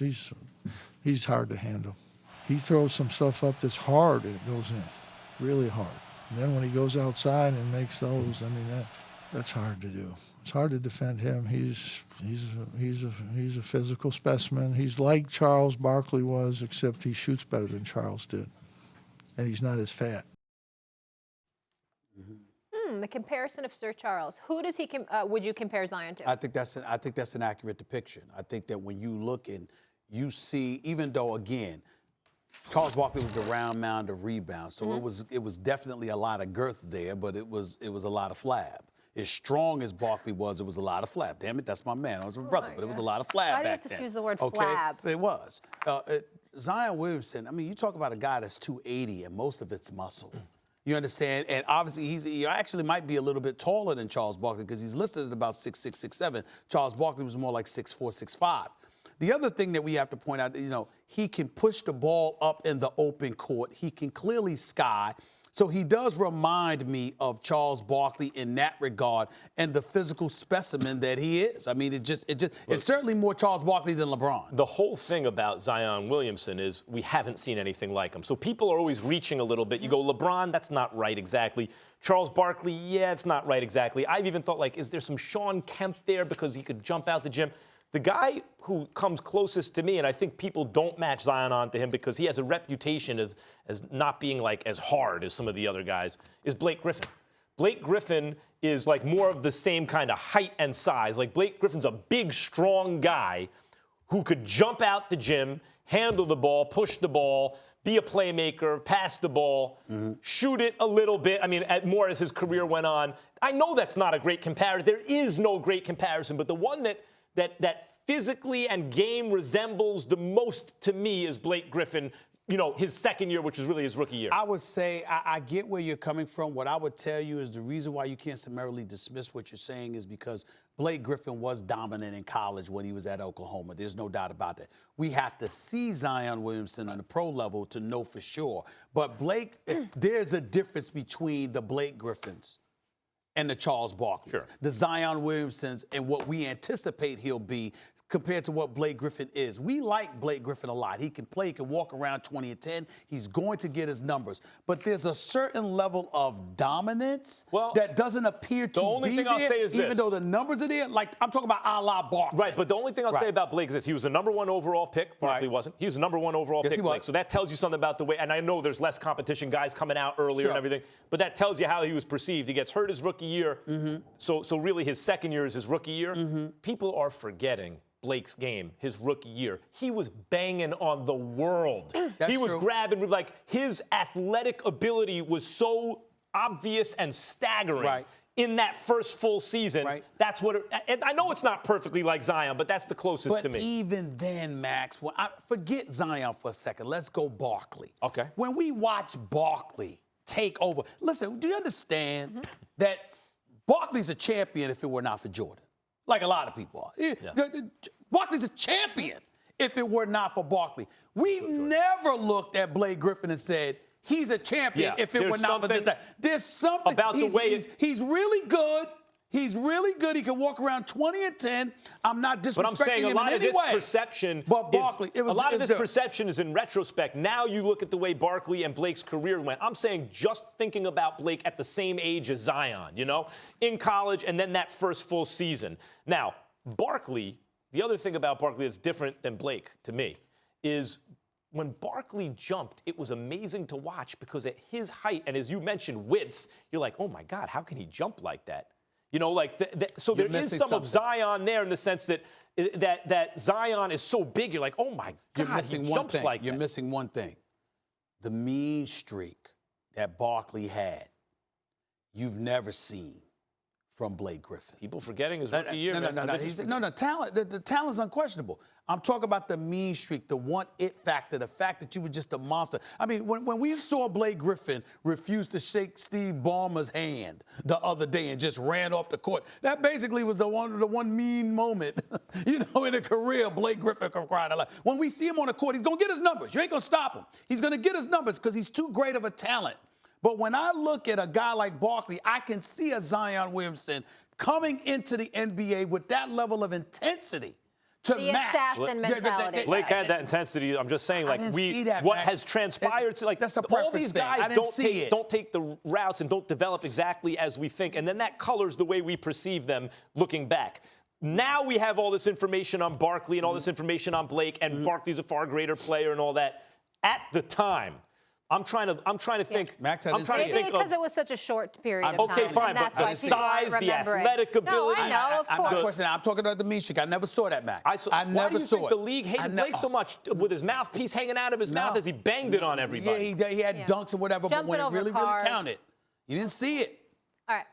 He's hard to handle. He throws some stuff up that's hard and it goes in, really hard. And then when he goes outside and makes those, I mean that's hard to do. It's hard to defend him. He's a physical specimen. He's like Charles Barkley was, except he shoots better than Charles did, and he's not as fat. The comparison of Sir Charles. Who does he would you compare Zion to? I think that's an accurate depiction. I think that when you look and you see, even though again, Charles Barkley was the round mound of rebounds, so it was definitely a lot of girth there, but it was a lot of flab. As strong as Barkley was, it was a lot of flab. Damn it, that's my man. I was my brother, but it was a lot of flab Why back do you then. just use the word okay? flab? It was. Zion Williamson, I mean, you talk about a guy that's 280 and most of it's muscle. You understand? And obviously, he actually might be a little bit taller than Charles Barkley because he's listed at about 6'6", 6'7". Charles Barkley was more like 6'4", 6'5". The other thing that we have to point out, he can push the ball up in the open court. He can clearly sky. So he does remind me of Charles Barkley in that regard and the physical specimen that he is. I mean, it's certainly more Charles Barkley than LeBron. The whole thing about Zion Williamson is we haven't seen anything like him. So people are always reaching a little bit. You go, LeBron, that's not right exactly. Charles Barkley, yeah, it's not right exactly. I've even thought, like, is there some Shawn Kemp there because he could jump out the gym? The guy who comes closest to me, and I think people don't match Zion onto him because he has a reputation of as not being like as hard as some of the other guys, is Blake Griffin. Blake Griffin is like more of the same kind of height and size. Like Blake Griffin's a big, strong guy who could jump out the gym, handle the ball, push the ball, be a playmaker, pass the ball, shoot it a little bit. I mean, more as his career went on. I know that's not a great comparison. There is no great comparison, but the one that physically and game resembles the most to me is Blake Griffin, his second year, which is really his rookie year. I would say I get where you're coming from. What I would tell you is the reason why you can't summarily dismiss what you're saying is because Blake Griffin was dominant in college when he was at Oklahoma. There's no doubt about that. We have to see Zion Williamson on the pro level to know for sure. But Blake, there's a difference between the Blake Griffins and the Charles Barkleys, sure, the Zion Williamsons, and what we anticipate he'll be compared to what Blake Griffin is. We like Blake Griffin a lot. He can play, he can walk around 20 and 10. He's going to get his numbers. But there's a certain level of dominance that doesn't appear to be there. The only thing I'll say is this. Even though the numbers are there, like I'm talking about a la Barkley. Right, but the only thing I'll say about Blake is this. He was the number 1 overall pick. Barkley wasn't. He was the number 1 overall pick, Blake. So that tells you something about the way, and I know there's less competition, guys coming out earlier and everything, but that tells you how he was perceived. He gets hurt his rookie year, so really his second year is his rookie year. People are forgetting Blake's game, his rookie year. He was banging on the world. He was grabbing, like, his athletic ability was so obvious and staggering in that first full season. That's what and I know it's not perfectly like Zion, but that's the closest to me. But even then, Max, forget Zion for a second. Let's go Barkley. Okay. When we watch Barkley take over, listen, do you understand that Barkley's a champion if it were not for Jordan? Like a lot of people are. Barkley's a champion if it were not for Barkley. We've never looked at Blake Griffin and said, he's a champion if it were not for this. There's something about the way he's really good. He's really good. He can walk around 20 and 10. I'm not disrespecting him in any way. But I'm saying a lot of this perception, but Barkley, a lot of this perception is in retrospect. Now you look at the way Barkley and Blake's career went. I'm saying just thinking about Blake at the same age as Zion, in college and then that first full season. Now, Barkley, the other thing about Barkley that's different than Blake to me is when Barkley jumped, it was amazing to watch because at his height, and as you mentioned, width, you're like, oh my God, how can he jump like that? So there is some of Zion there in the sense that Zion is so big, you're like, oh my God, he jumps like that. You're missing one thing. The mean streak that Barkley had, you've never seen from Blake Griffin. People forgetting his rookie year. No, talent. The talent's unquestionable. I'm talking about the mean streak, the one it factor, the fact that you were just a monster. I mean, when we saw Blake Griffin refuse to shake Steve Ballmer's hand the other day and just ran off the court, that basically was the one mean moment, in a career Blake Griffin could cry out loud. When we see him on the court, he's gonna get his numbers. You ain't gonna stop him. He's gonna get his numbers because he's too great of a talent. But when I look at a guy like Barkley, I can see a Zion Williamson coming into the NBA with that level of intensity to The match. assassin mentality. Blake had that intensity. I'm just saying, like, didn't see that, what Max. has transpired to, like, That's a all preference these thing. I guys didn't see it. don't take the routes and don't develop exactly as we think, and then that colors the way we perceive them looking back. Now we have all this information on Barkley and all this information on Blake, and Barkley's a far greater player and all that. At the time, I'm trying to think. Max, I I'm didn't trying see to Maybe think because of. it was such a short period of time. Okay, fine, and but that's the why people aren't size, the remembering. athletic ability. No, I know, of I'm not course. questioning. I'm talking about the metric. I never saw that, Max. Why I do never you saw think it. the league hated Blake so much with his mouthpiece hanging out of his mouth as he banged it on everybody? Yeah, he had dunks and whatever, but Jumping when it over really cars. counted, you didn't see it.